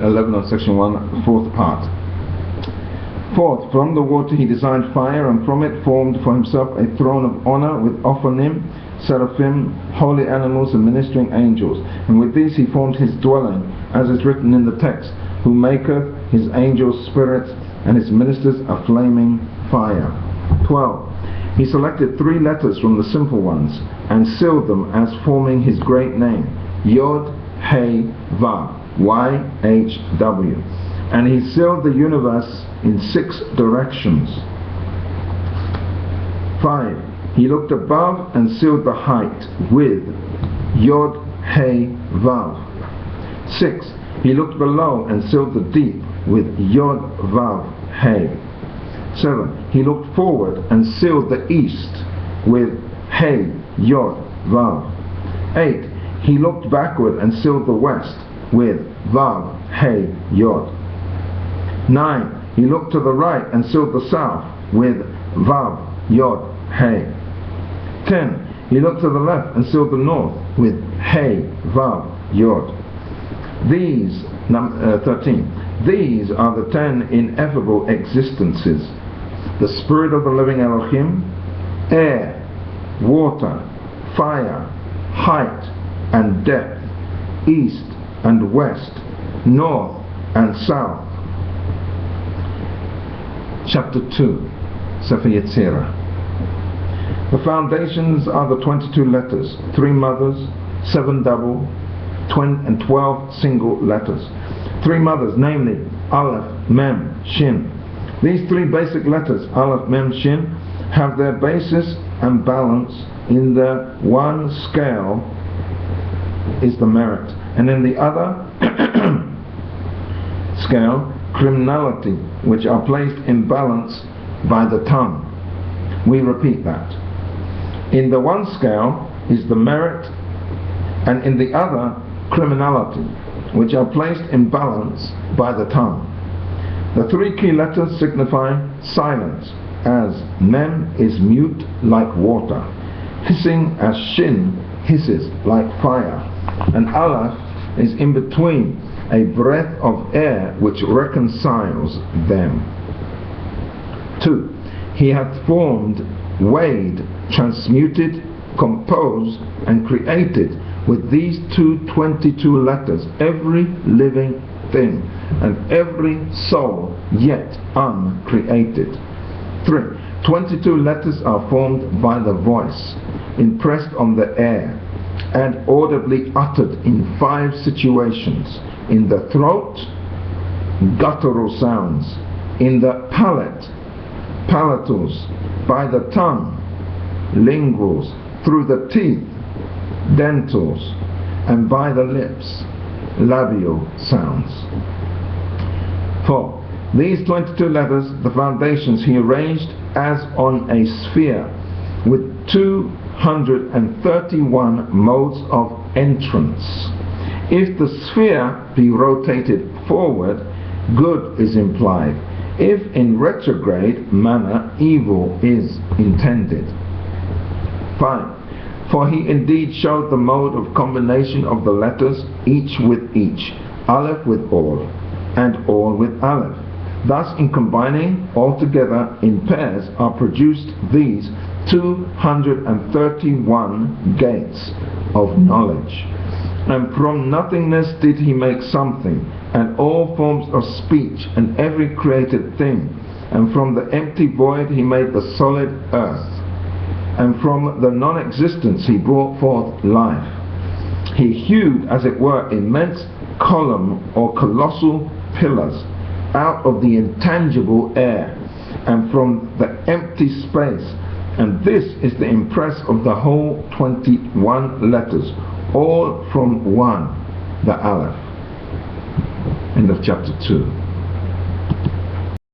11 of section 1, fourth part. Fourth, from the water he designed fire, and from it formed for himself a throne of honor with ophanim, seraphim, holy animals, and ministering angels. And with these he formed his dwelling, as is written in the text, who maketh his angels spirits and his ministers a flaming fire. 12. He selected 3 letters from the simple ones and sealed them as forming his great name, Yod, He, Vav, YHW. And he sealed the universe in 6 directions. 5. He looked above and sealed the height with Yod, He, Vav. 6. He looked below and sealed the deep with Yod, Vav, He. 7. He looked forward and sealed the east with He, Yod, Vav. 8. He looked backward and sealed the west with Vav, He, Yod. 9. He looked to the right and sealed the south with Vav, Yod, He. 10. He looked to the left and sealed the north with He, Vav, Yod. 13. These are the 10 ineffable existences: the spirit of the living Elohim, air, water, fire, height and depth, east and west, north and south. Chapter 2, Sefer Yetzirah. The foundations are the 22 letters, 3 mothers, 7 double, and 12 single letters. 3 mothers, namely Aleph, Mem, Shin. These 3 basic letters, Aleph, Mem, Shin, have their basis and balance in the one scale is the merit, and in the other scale, criminality, which are placed in balance by the tongue. We repeat that. In the one scale is the merit, and in the other, criminality, which are placed in balance by the tongue. The 3 key letters signify silence, as Mem is mute like water, hissing as Shin hisses like fire, and Aleph is in between, a breath of air which reconciles them. 2. He hath formed, weighed, transmuted, composed, and created with these 22 letters every living thing and every soul yet uncreated. 3. 22 letters are formed by the voice, impressed on the air, and audibly uttered in 5 situations: in the throat, guttural sounds; in the palate, palatals; by the tongue, linguals; through the teeth, dentals; and by the lips, labial sounds. 4. These 22 letters, the foundations, he arranged as on a sphere, with 231 modes of entrance. If the sphere be rotated forward, good is implied. If in retrograde manner, evil is intended. 5. For he indeed showed the mode of combination of the letters, each with each, Aleph with all, and all with Aleph. Thus, in combining all together in pairs are produced these 231 gates of knowledge. And from nothingness did he make something, and all forms of speech and every created thing. And from the empty void he made the solid earth. And from the non-existence he brought forth life. He hewed, as it were, immense column or colossal pillars out of the intangible air and from the empty space. And this is the impress of the whole 21 letters, all from one, the Aleph. End of chapter 2.